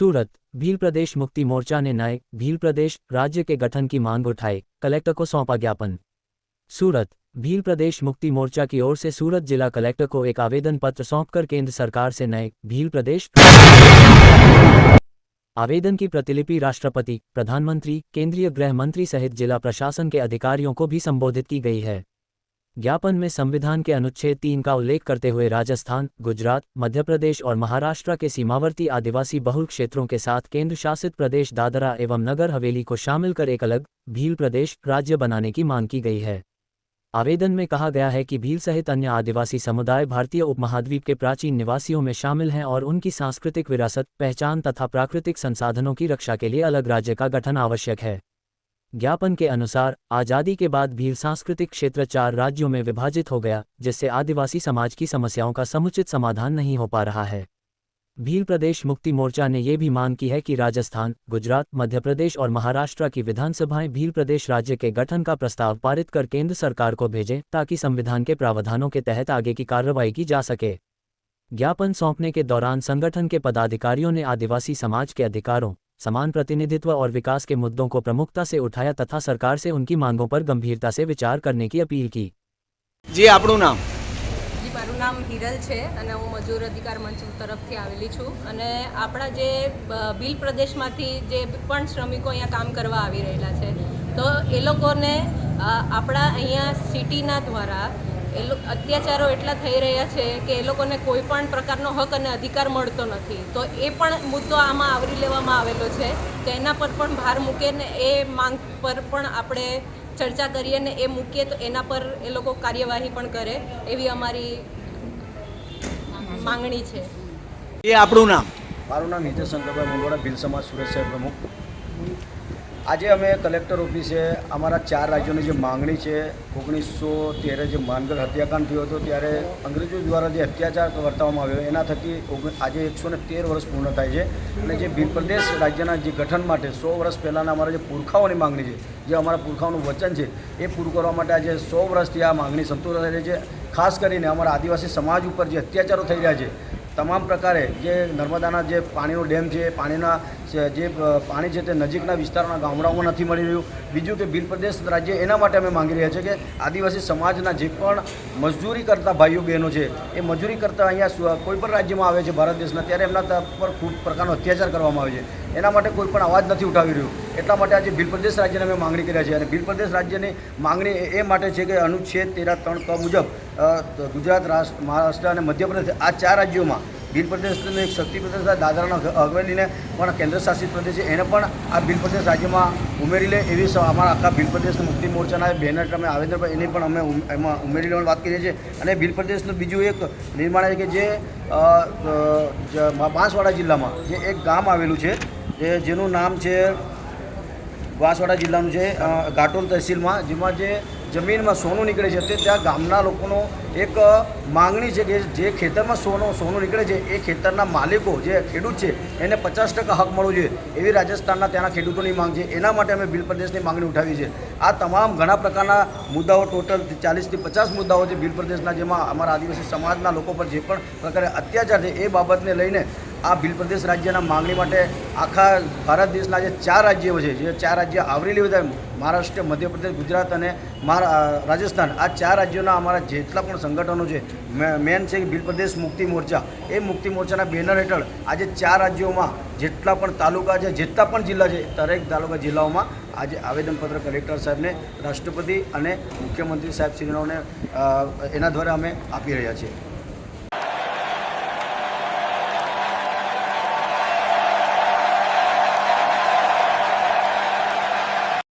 सूरत भील प्रदेश मुक्ति मोर्चा ने नए भील प्रदेश राज्य के गठन की मांग उठाई, कलेक्टर को सौंपा ज्ञापन। सूरत भील प्रदेश मुक्ति मोर्चा की ओर से सूरत जिला कलेक्टर को एक आवेदन पत्र सौंपकर केंद्र सरकार से नए भील प्रदेश आवेदन की प्रतिलिपि राष्ट्रपति, प्रधानमंत्री, केंद्रीय गृह मंत्री सहित जिला प्रशासन के अधिकारियों को भी संबोधित की गई है। ज्ञापन में संविधान के अनुच्छेद 3 का उल्लेख करते हुए राजस्थान, गुजरात, मध्य प्रदेश और महाराष्ट्र के सीमावर्ती आदिवासी बहुल क्षेत्रों के साथ केंद्र शासित प्रदेश दादरा एवं नगर हवेली को शामिल कर एक अलग भील प्रदेश राज्य बनाने की मांग की गई है। आवेदन में कहा गया है कि भील सहित अन्य आदिवासी समुदाय भारतीय उपमहाद्वीप के प्राचीन निवासियों में शामिल हैं और उनकी सांस्कृतिक विरासत, पहचान तथा प्राकृतिक संसाधनों की रक्षा के लिए अलग राज्य का गठन आवश्यक है। ज्ञापन के अनुसार आज़ादी के बाद भील सांस्कृतिक क्षेत्र 4 राज्यों में विभाजित हो गया, जिससे आदिवासी समाज की समस्याओं का समुचित समाधान नहीं हो पा रहा है। भील प्रदेश मुक्ति मोर्चा ने ये भी मांग की है कि राजस्थान, गुजरात, मध्य प्रदेश और महाराष्ट्र की विधानसभाएं भील प्रदेश राज्य के गठन का प्रस्ताव पारित कर केंद्र सरकार को भेजें, ताकि संविधान के प्रावधानों के तहत आगे की कार्रवाई की जा सके। ज्ञापन सौंपने के दौरान संगठन के पदाधिकारियों ने आदिवासी समाज के अधिकारों, समान प्रतिनिधित्व और विकास के मुद्दों को प्रमुखता से उठाया तथा सरकार से उनकी मांगों पर गंभीरता से विचार करने की अपील की। जी आपનું नाम? जी माરું नाम हिरल છે અને હું મજૂર અધિકાર મંચ તરફથી આવેલી છું અને આપણા જે ભીલ પ્રદેશમાંથી જે પણ શ્રમિકો અહીંયા કામ કરવા આવી રહેલા છે તો એ લોકોને આપણા અહીંયા સિટીના દ્વારા અત્યાચારો એટલા થઈ રહ્યા છે કે એ લોકોને કોઈ પણ પ્રકારનો હક અને અધિકાર મળતો નથી, તો એ પણ મુદ્દો આમાં આવરી લેવામાં આવેલો છે। તો એના પર પણ ભાર મૂકે ને એ માંગ પર પણ આપણે ચર્ચા કરીએ ને એ મૂકીએ તો એના પર એ લોકો કાર્યવાહી પણ કરે એવી અમારી માંગણી છે। એ આપણું નામ? મારું નામ હિતેશ શંકરભાઈ મંગોડા, ભીલ સમાજ સુરત શહેર પ્રમુખ। આજે અમે કલેક્ટર ઓફિસે અમારા 4 રાજ્યોની જે માંગણી છે 1913 જે માનગઢ હત્યાકાંડ થયો હતો ત્યારે અંગ્રેજો દ્વારા જે અત્યાચાર વર્તાવવામાં આવ્યો એના થકી આજે 113 વર્ષ પૂર્ણ થાય છે અને જે ભીલ પ્રદેશ રાજ્યના જે ગઠન માટે 100 વર્ષ પહેલાંના અમારા જે પુરખાઓની માંગણી છે, જે અમારા પુરખાઓનું વચન છે એ પૂરું કરવા માટે આજે 100 વર્ષથી આ માંગણી સંતોષ થઈ રહી છે। ખાસ કરીને અમારા આદિવાસી સમાજ ઉપર જે અત્યાચારો થઈ રહ્યા છે તમામ પ્રકારે, જે નર્મદાના જે પાણીનો ડેમ છે, પાણીના જે પાણી છે તે નજીકના વિસ્તારોના ગામડાઓમાં નથી મળી રહ્યું। બીજું કે ભીલ પ્રદેશ રાજ્ય એના માટે અમે માંગી રહ્યા છીએ કે આદિવાસી સમાજના જે પણ મજૂરી કરતા ભાઈઓ બહેનો છે એ મજૂરી કરતા અહીંયા કોઈ પણ રાજ્યમાં આવે છે ભારત દેશના, ત્યારે એમના પર ખૂબ પ્રકારનો અત્યાચાર કરવામાં આવે છે, એના માટે કોઈ પણ અવાજ નથી ઉઠાવી રહ્યું। એટલા માટે આજે ભીલ પ્રદેશ રાજ્યને અમે માંગણી કર્યા છે અને ભીલ પ્રદેશ રાજ્યની માંગણી એ માટે છે કે અનુચ્છેદ 13(3) ક મુજબ ગુજરાત, મહારાષ્ટ્ર અને મધ્યપ્રદેશ આ 4 રાજ્યોમાં ભીલ પ્રદેશનો એક શક્તિ પ્રદેશ દાદરાના હવેલીને પણ કેન્દ્ર શાસિત પ્રદેશ છે, એને પણ આ ભીલ પ્રદેશ રાજ્યમાં ઉમેરી લે એવી અમારા આખા ભીલ પ્રદેશના મુક્તિ મોરચાના બેનર અમે આવેદન એની પણ અમે એમાં ઉમેરી લેવાની વાત કરીએ છીએ। અને ભીલ પ્રદેશનું બીજું એક નિર્માણ છે કે જે બાંસવાડા જિલ્લામાં જે એક ગામ આવેલું છે જેનું નામ છે બાંસવાડા જિલ્લાનું છે ઘાટોલ તહેસીલમાં, જેમાં જે જમીનમાં સોનું નીકળે છે તે ત્યાં ગામના લોકોનો એક માંગણી છે કે જે ખેતરમાં સોનું નીકળે છે એ ખેતરના માલિકો જે ખેડૂત છે એને 50% હક મળવો જોઈએ એવી રાજસ્થાનના ત્યાંના ખેડૂતોની માંગ છે। એના માટે અમે ભીલ પ્રદેશની માંગણી ઉઠાવી છે। આ તમામ ઘણા પ્રકારના મુદ્દાઓ, ટોટલ 40 થી 50 મુદ્દાઓ છે ભીલ પ્રદેશના, જેમાં અમારા આદિવાસી સમાજના લોકો પર જે પણ પ્રકારે અત્યાચાર છે એ બાબતને લઈને આ ભીલ પ્રદેશ રાજ્યના માંગણી માટે આખા ભારત દેશના જે 4 રાજ્યો છે, જે 4 રાજ્ય આવરી લેવા, મહારાષ્ટ્ર, મધ્યપ્રદેશ, ગુજરાત અને રાજસ્થાન, આ 4 રાજ્યોના અમારા જેટલા પણ સંગઠનો છે, મેન છે ભીલ પ્રદેશ મુક્તિ મોરચા, એ મુક્તિ મોરચાના બેનર હેઠળ આજે 4 રાજ્યોમાં જેટલા પણ તાલુકા છે, જેટલા પણ જિલ્લા છે, દરેક તાલુકા જિલ્લાઓમાં આજે આવેદનપત્ર કલેક્ટર સાહેબને, રાષ્ટ્રપતિ અને મુખ્યમંત્રી સાહેબ શ્રીઓને એના દ્વારા અમે આપી રહ્યા છીએ।